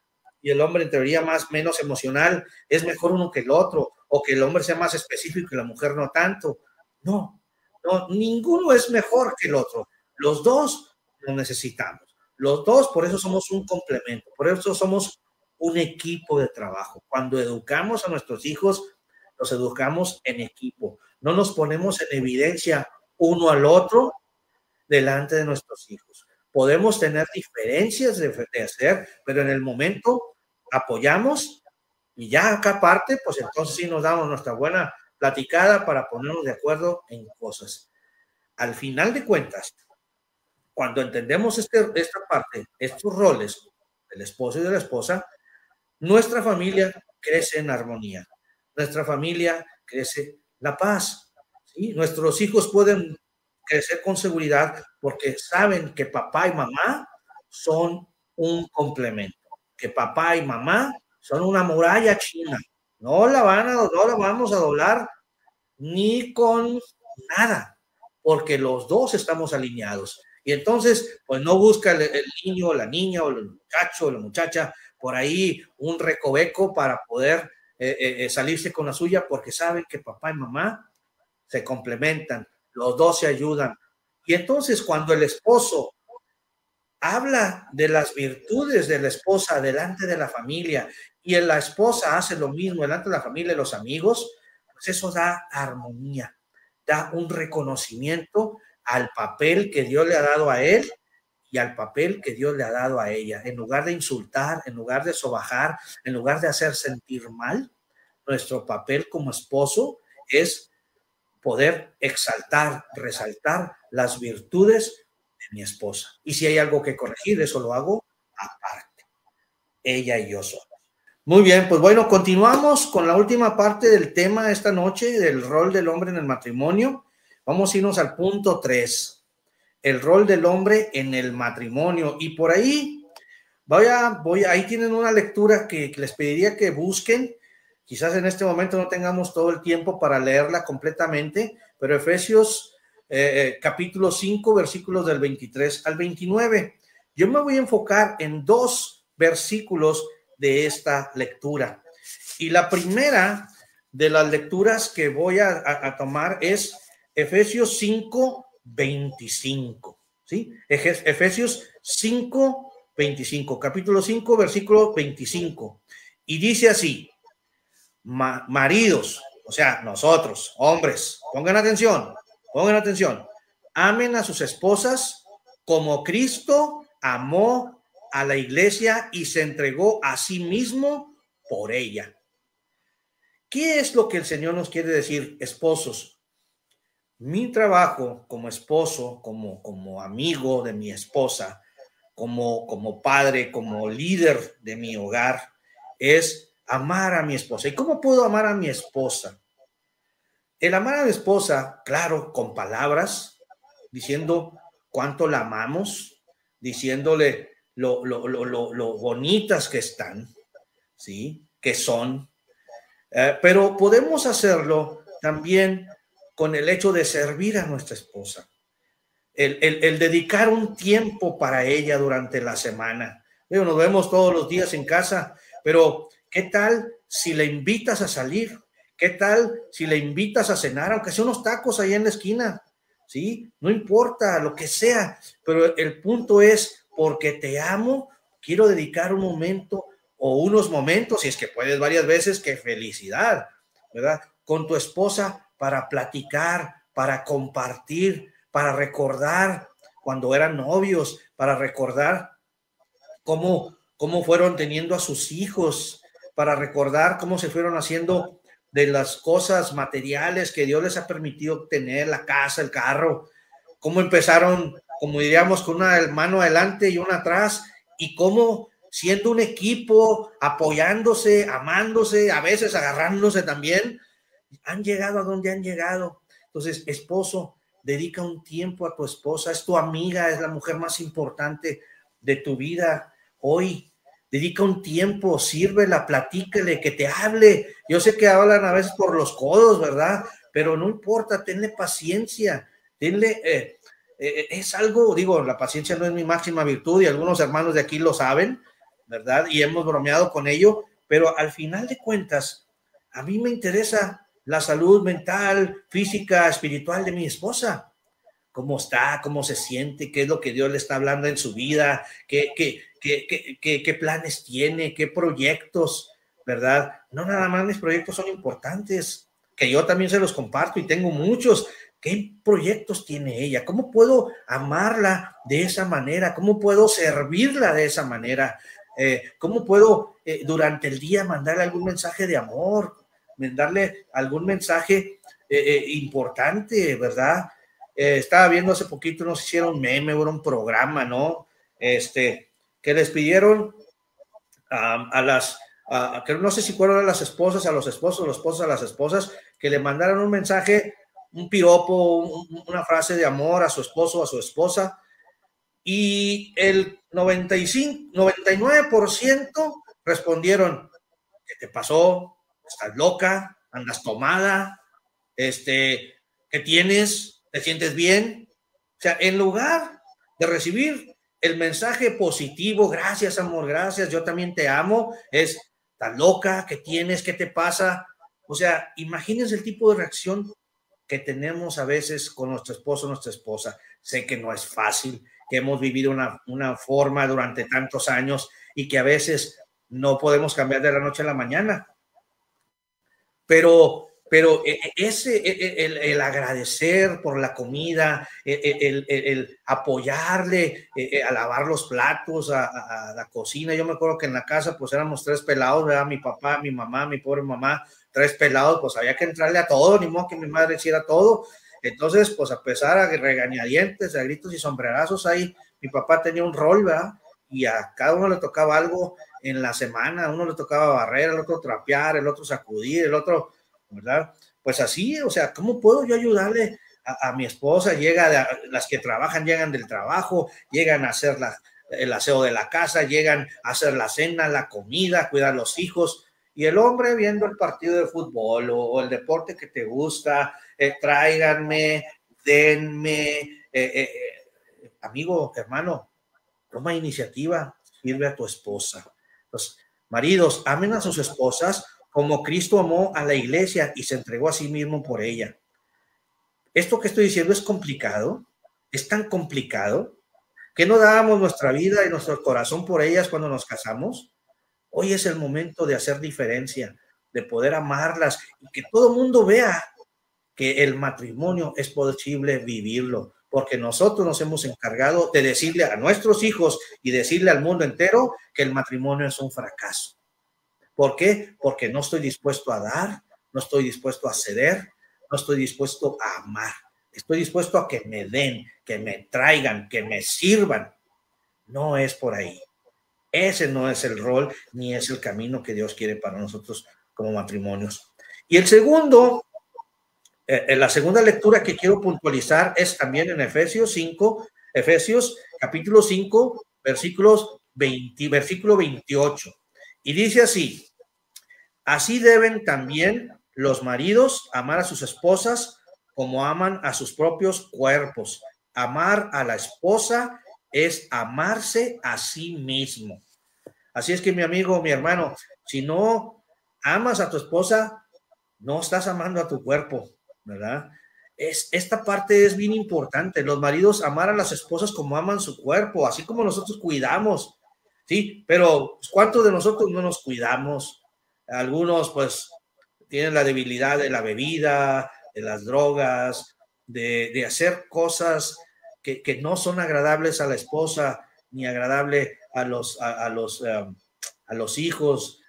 y el hombre en teoría menos emocional, es mejor uno que el otro, o que el hombre sea más específico y la mujer no tanto. No, ninguno es mejor que el otro. Los dos lo necesitamos. Los dos, por eso somos un complemento, por eso somos un equipo de trabajo. Cuando educamos a nuestros hijos, los educamos en equipo. No nos ponemos en evidencia uno al otro delante de nuestros hijos. Podemos tener diferencias de hacer, pero en el momento apoyamos y ya acá parte, pues entonces sí nos damos nuestra buena platicada para ponernos de acuerdo en cosas. Al final de cuentas, cuando entendemos esta parte, estos roles del esposo y de la esposa, nuestra familia crece en armonía, nuestra familia crece la paz, ¿sí? Nuestros hijos pueden crecer con seguridad porque saben que papá y mamá son un complemento, que papá y mamá son una muralla china, no la vamos a doblar ni con nada, porque los dos estamos alineados. Y entonces, pues no busca el niño, la niña o el muchacho o la muchacha por ahí un recoveco para poder salirse con la suya, porque saben que papá y mamá se complementan, los dos se ayudan. Y entonces cuando el esposo habla de las virtudes de la esposa delante de la familia y la esposa hace lo mismo delante de la familia y los amigos, pues eso da armonía, da un reconocimiento al papel que Dios le ha dado a él y al papel que Dios le ha dado a ella. En lugar de insultar, en lugar de sobajar, en lugar de hacer sentir mal, nuestro papel como esposo es poder exaltar, resaltar las virtudes de mi esposa. Y si hay algo que corregir, eso lo hago aparte, ella y yo solos. Muy bien, pues bueno, continuamos con la última parte del tema esta noche, del rol del hombre en el matrimonio. Vamos a irnos al punto 3, el rol del hombre en el matrimonio. Y por ahí, ahí tienen una lectura que les pediría que busquen. Quizás en este momento no tengamos todo el tiempo para leerla completamente, pero Efesios capítulo 5, versículos del 23 al 29. Yo me voy a enfocar en 2 versículos de esta lectura. Y la primera de las lecturas que voy a tomar es Efesios 5, 25. ¿Sí? Efesios 5, 25, capítulo 5, versículo 25. Y dice así: maridos, o sea, nosotros, hombres, pongan atención, amen a sus esposas como Cristo amó a la iglesia y se entregó a sí mismo por ella. ¿Qué es lo que el Señor nos quiere decir, esposos? Mi trabajo como esposo, como amigo de mi esposa, como padre, como líder de mi hogar, es amar a mi esposa. ¿Y cómo puedo amar a mi esposa? El amar a mi esposa, claro, con palabras, diciendo cuánto la amamos, diciéndole lo bonitas que están, ¿sí? Que son. Pero podemos hacerlo también con el hecho de servir a nuestra esposa. El dedicar un tiempo para ella durante la semana. Nos vemos todos los días en casa, pero ¿qué tal si le invitas a salir? ¿Qué tal si le invitas a cenar, aunque sea unos tacos ahí en la esquina? ¿Sí? No importa, lo que sea, pero el punto es, porque te amo, quiero dedicar un momento o unos momentos, si es que puedes varias veces, qué felicidad, ¿verdad? Con tu esposa para platicar, para compartir, para recordar cuando eran novios, para recordar cómo fueron teniendo a sus hijos, para recordar cómo se fueron haciendo de las cosas materiales que Dios les ha permitido tener, la casa, el carro, cómo empezaron, como diríamos, con una mano adelante y una atrás, y cómo siendo un equipo, apoyándose, amándose, a veces agarrándose también, han llegado a donde han llegado. Entonces, esposo, dedica un tiempo a tu esposa, es tu amiga, es la mujer más importante de tu vida hoy. Dedica un tiempo, sírvela, platícale, que te hable. Yo sé que hablan a veces por los codos, ¿verdad? Pero no importa, tenle paciencia, tenle, es algo, digo, la paciencia no es mi máxima virtud y algunos hermanos de aquí lo saben, ¿verdad? Y hemos bromeado con ello, pero al final de cuentas, a mí me interesa la salud mental, física, espiritual de mi esposa. Cómo está, cómo se siente, qué es lo que Dios le está hablando en su vida, qué planes tiene, qué proyectos, ¿verdad? No nada más mis proyectos son importantes, que yo también se los comparto y tengo muchos. ¿Qué proyectos tiene ella? ¿Cómo puedo amarla de esa manera? ¿Cómo puedo servirla de esa manera? ¿Cómo puedo durante el día mandarle algún mensaje de amor, mandarle algún mensaje importante, ¿verdad? Estaba viendo hace poquito, no sé si era un meme o era un programa, ¿no? Que les pidieron a las, que no sé si fueron a las esposas, a los esposos a las esposas, que le mandaran un mensaje, un piropo, una frase de amor a su esposo o a su esposa, y el 99% respondieron: ¿qué te pasó? ¿Estás loca? ¿Andas tomada? ¿Qué tienes? ¿Te sientes bien? O sea, en lugar de recibir el mensaje positivo, gracias amor, gracias, yo también te amo, es: ¿estás loca? ¿Qué tienes? ¿Qué te pasa? O sea, imagínense el tipo de reacción que tenemos a veces con nuestro esposo, nuestra esposa. Sé que no es fácil, que hemos vivido una forma durante tantos años y que a veces no podemos cambiar de la noche a la mañana. Pero el agradecer por la comida, el apoyarle a lavar los platos, a la cocina. Yo me acuerdo que en la casa pues éramos 3 pelados, ¿verdad? Mi papá, mi mamá, mi pobre mamá, 3 pelados, pues había que entrarle a todo, ni modo que mi madre hiciera todo. Entonces, pues a pesar de regañadientes, a gritos y sombrerazos, ahí mi papá tenía un rol, ¿verdad? Y a cada uno le tocaba algo en la semana, a uno le tocaba barrer, al otro trapear, el otro sacudir, el otro, ¿verdad? Pues así, o sea, ¿cómo puedo yo ayudarle a mi esposa? Las que trabajan llegan del trabajo, llegan a hacer el aseo de la casa, llegan a hacer la cena, la comida, cuidar a los hijos, y el hombre viendo el partido de fútbol o el deporte que te gusta, tráiganme, denme. Amigo, hermano, toma iniciativa, sirve a tu esposa. Los maridos, amen a sus esposas como Cristo amó a la iglesia y se entregó a sí mismo por ella. Esto que estoy diciendo es complicado, es tan complicado, que no dábamos nuestra vida y nuestro corazón por ellas cuando nos casamos. Hoy es el momento de hacer diferencia, de poder amarlas y que todo el mundo vea que el matrimonio es posible vivirlo, porque nosotros nos hemos encargado de decirle a nuestros hijos y decirle al mundo entero que el matrimonio es un fracaso. ¿Por qué? Porque no estoy dispuesto a dar, no estoy dispuesto a ceder, no estoy dispuesto a amar. Estoy dispuesto a que me den, que me traigan, que me sirvan. No es por ahí. Ese no es el rol ni es el camino que Dios quiere para nosotros como matrimonios. Y el segundo, la segunda lectura que quiero puntualizar es también en Efesios capítulo 5, versículo 28. Y dice así: así deben también los maridos amar a sus esposas como aman a sus propios cuerpos. Amar a la esposa es amarse a sí mismo. Así es que, mi amigo, mi hermano, si no amas a tu esposa, no estás amando a tu cuerpo, ¿verdad? Esta parte es bien importante. Los maridos amar a las esposas como aman su cuerpo, así como nosotros cuidamos, ¿sí? Pero ¿cuántos de nosotros no nos cuidamos? Algunos, pues, tienen la debilidad de la bebida, de las drogas, de hacer cosas que no son agradables a la esposa, ni agradable a los hijos,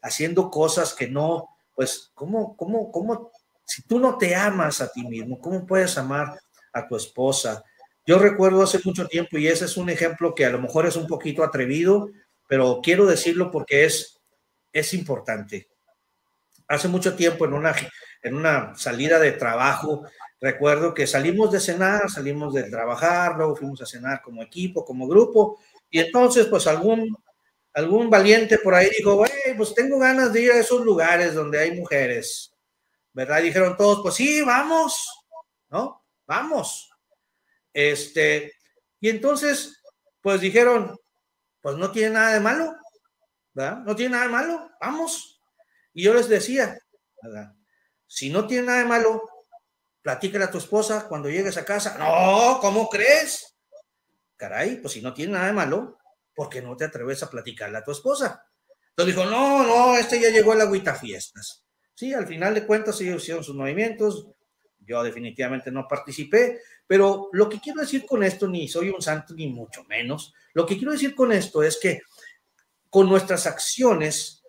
haciendo cosas que no, pues, ¿cómo? Si tú no te amas a ti mismo, ¿cómo puedes amar a tu esposa? Yo recuerdo hace mucho tiempo, y ese es un ejemplo que a lo mejor es un poquito atrevido, pero quiero decirlo porque es importante. Hace mucho tiempo en una salida de trabajo, recuerdo que salimos de cenar, salimos de trabajar, luego fuimos a cenar como equipo, como grupo, y entonces pues algún valiente por ahí dijo, pues tengo ganas de ir a esos lugares donde hay mujeres, ¿verdad? Y dijeron todos, pues sí, vamos, ¿no? Vamos. Y entonces, pues dijeron, pues no tiene nada de malo, ¿verdad? No tiene nada de malo, vamos. Y yo les decía, ¿verdad? Si no tiene nada de malo, platícale a tu esposa cuando llegues a casa. No, ¿cómo crees? Caray, pues si no tiene nada de malo, ¿por qué no te atreves a platicarle a tu esposa? Entonces dijo, no, ya llegó el agüita fiestas. Sí, al final de cuentas ellos hicieron sus movimientos, yo definitivamente no participé, pero lo que quiero decir con esto, ni soy un santo ni mucho menos, lo que quiero decir con esto es que con nuestras acciones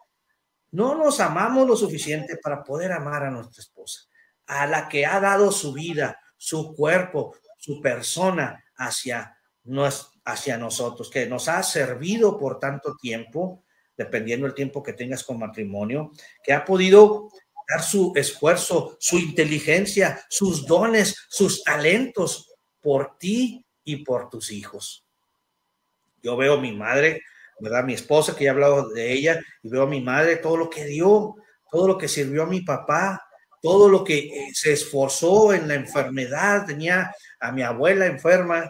no nos amamos lo suficiente para poder amar a nuestra esposa, a la que ha dado su vida, su cuerpo, su persona hacia nosotros, que nos ha servido por tanto tiempo, dependiendo del tiempo que tengas con matrimonio, que ha podido dar su esfuerzo, su inteligencia, sus dones, sus talentos por ti y por tus hijos. Yo veo a mi madre, ¿verdad? Mi esposa, que ya he hablado de ella, y veo a mi madre, todo lo que dio, todo lo que sirvió a mi papá, todo lo que se esforzó en la enfermedad. Tenía a mi abuela enferma,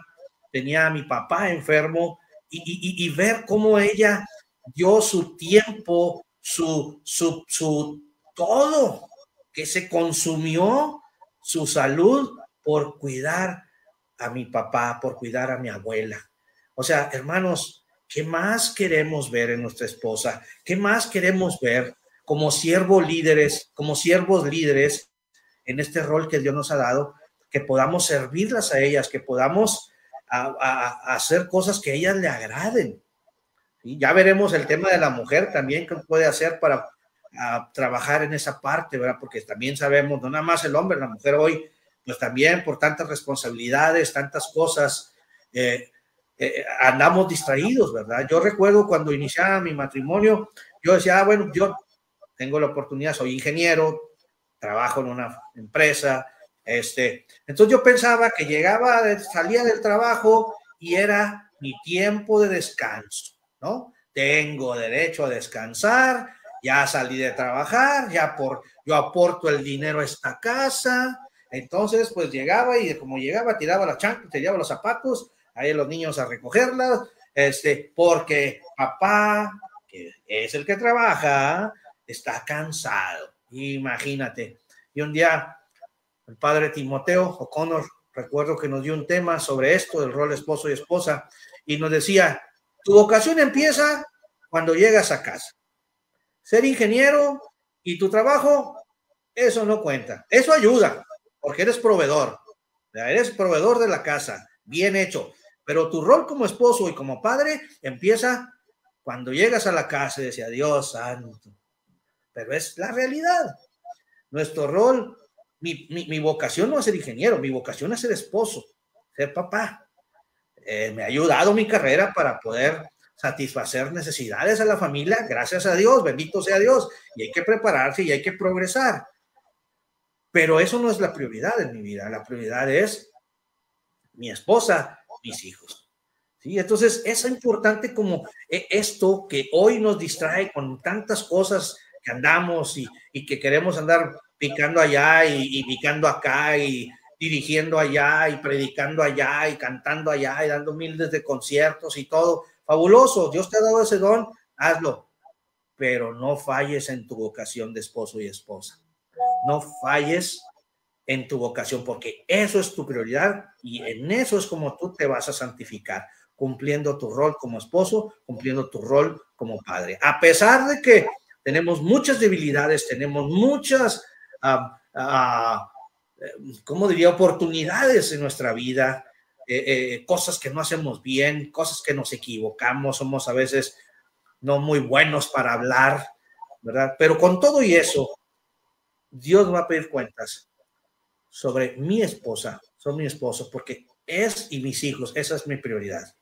tenía a mi papá enfermo, y ver cómo ella dio su tiempo, su todo, que se consumió su salud por cuidar a mi papá, por cuidar a mi abuela. O sea, hermanos, ¿qué más queremos ver en nuestra esposa? ¿Qué más queremos ver como siervos líderes en este rol que Dios nos ha dado? Que podamos servirlas a ellas, que podamos hacer cosas que a ellas le agraden. ¿Sí? Ya veremos el tema de la mujer también, qué puede hacer para trabajar en esa parte, ¿verdad? Porque también sabemos, no nada más el hombre, la mujer hoy, pues también por tantas responsabilidades, tantas cosas, andamos distraídos, ¿verdad? Yo recuerdo cuando iniciaba mi matrimonio, yo decía, bueno, yo tengo la oportunidad, soy ingeniero, trabajo en una empresa, entonces yo pensaba que salía del trabajo y era mi tiempo de descanso, ¿no? Tengo derecho a descansar, ya salí de trabajar, yo aporto el dinero a esta casa, Entonces, pues llegaba y como llegaba, tiraba las chanclas, tiraba los zapatos, ahí los niños a recogerlas, porque papá, que es el que trabaja, está cansado. Imagínate. Y un día, el padre Timoteo O'Connor, recuerdo que nos dio un tema sobre esto, del rol esposo y esposa, y nos decía, tu vocación empieza cuando llegas a casa. Ser ingeniero y tu trabajo, eso no cuenta. Eso ayuda, porque eres proveedor. Eres proveedor de la casa, bien hecho. Pero tu rol como esposo y como padre empieza cuando llegas a la casa y decía, Dios santo. Pero es la realidad. Nuestro rol, mi vocación no es ser ingeniero, mi vocación es ser esposo, ser papá. Me ha ayudado mi carrera para poder satisfacer necesidades a la familia, gracias a Dios, bendito sea Dios, y hay que prepararse y hay que progresar. Pero eso no es la prioridad en mi vida, la prioridad es mi esposa, mis hijos. ¿Sí? Entonces es importante como esto que hoy nos distrae con tantas cosas que andamos y que queremos andar picando allá y picando acá y dirigiendo allá y predicando allá y cantando allá y dando miles de conciertos y todo. Fabuloso, Dios te ha dado ese don, hazlo, pero no falles en tu vocación de esposo y esposa. No falles en tu vocación, porque eso es tu prioridad y en eso es como tú te vas a santificar, cumpliendo tu rol como esposo, cumpliendo tu rol como padre. A pesar de que tenemos muchas debilidades, tenemos muchas, ¿cómo diría?, oportunidades en nuestra vida, cosas que no hacemos bien, cosas que nos equivocamos, somos a veces no muy buenos para hablar, ¿verdad? Pero con todo y eso, Dios va a pedir cuentas sobre mi esposa, sobre mi esposo, porque es y mis hijos, esa es mi prioridad.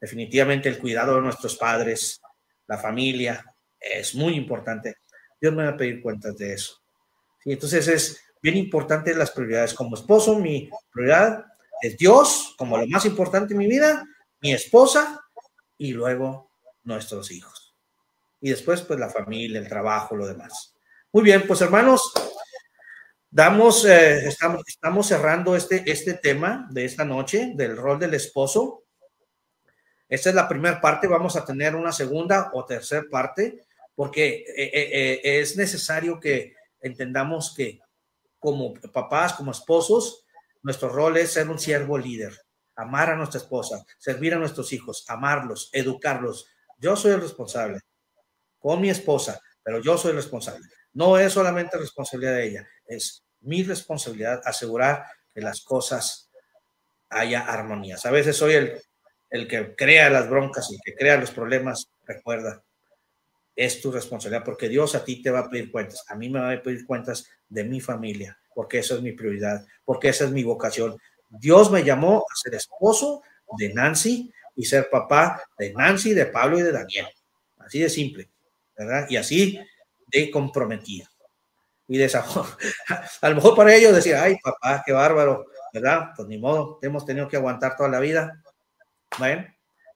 Definitivamente el cuidado de nuestros padres, la familia, es muy importante. Dios me va a pedir cuentas de eso. ¿Sí? Entonces es bien importante las prioridades. Como esposo, mi prioridad es Dios, como lo más importante en mi vida, mi esposa y luego nuestros hijos. Y después, pues la familia, el trabajo, lo demás. Muy bien, pues hermanos, estamos cerrando este tema de esta noche, del rol del esposo. Esta es la primera parte, vamos a tener una segunda o tercera parte, porque es necesario que entendamos que como papás, como esposos, nuestro rol es ser un siervo líder, amar a nuestra esposa, servir a nuestros hijos, amarlos, educarlos. Yo soy el responsable con mi esposa, pero yo soy el responsable. No es solamente responsabilidad de ella, es mi responsabilidad asegurar que las cosas haya armonías. A veces soy el que crea las broncas, el que crea los problemas. Recuerda, es tu responsabilidad porque Dios a ti te va a pedir cuentas. A mí me va a pedir cuentas de mi familia, porque eso es mi prioridad, porque esa es mi vocación. Dios me llamó a ser esposo de Nancy y ser papá de Nancy, de Pablo y de Daniel. Así de simple, ¿verdad? Y así de comprometido. Y de esa a lo mejor para ellos decía, ay papá, qué bárbaro, ¿verdad? Pues ni modo, hemos tenido que aguantar toda la vida. Bueno,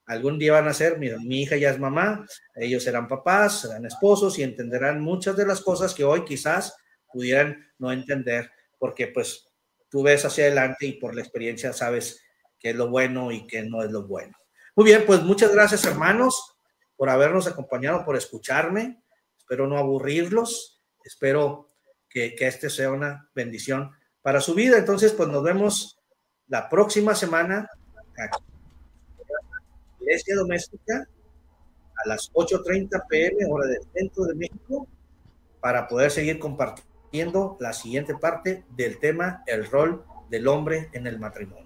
algún día van a ser, mira, mi hija ya es mamá, ellos serán papás, serán esposos y entenderán muchas de las cosas que hoy quizás pudieran no entender, porque pues tú ves hacia adelante y por la experiencia sabes qué es lo bueno y qué no es lo bueno. Muy bien, pues muchas gracias hermanos por habernos acompañado, por escucharme. Espero no aburrirlos, espero que este sea una bendición para su vida. Entonces, pues nos vemos la próxima semana aquí en Iglesia Doméstica a las 8:30 p.m. hora del centro de México para poder seguir compartiendo la siguiente parte del tema, el rol del hombre en el matrimonio.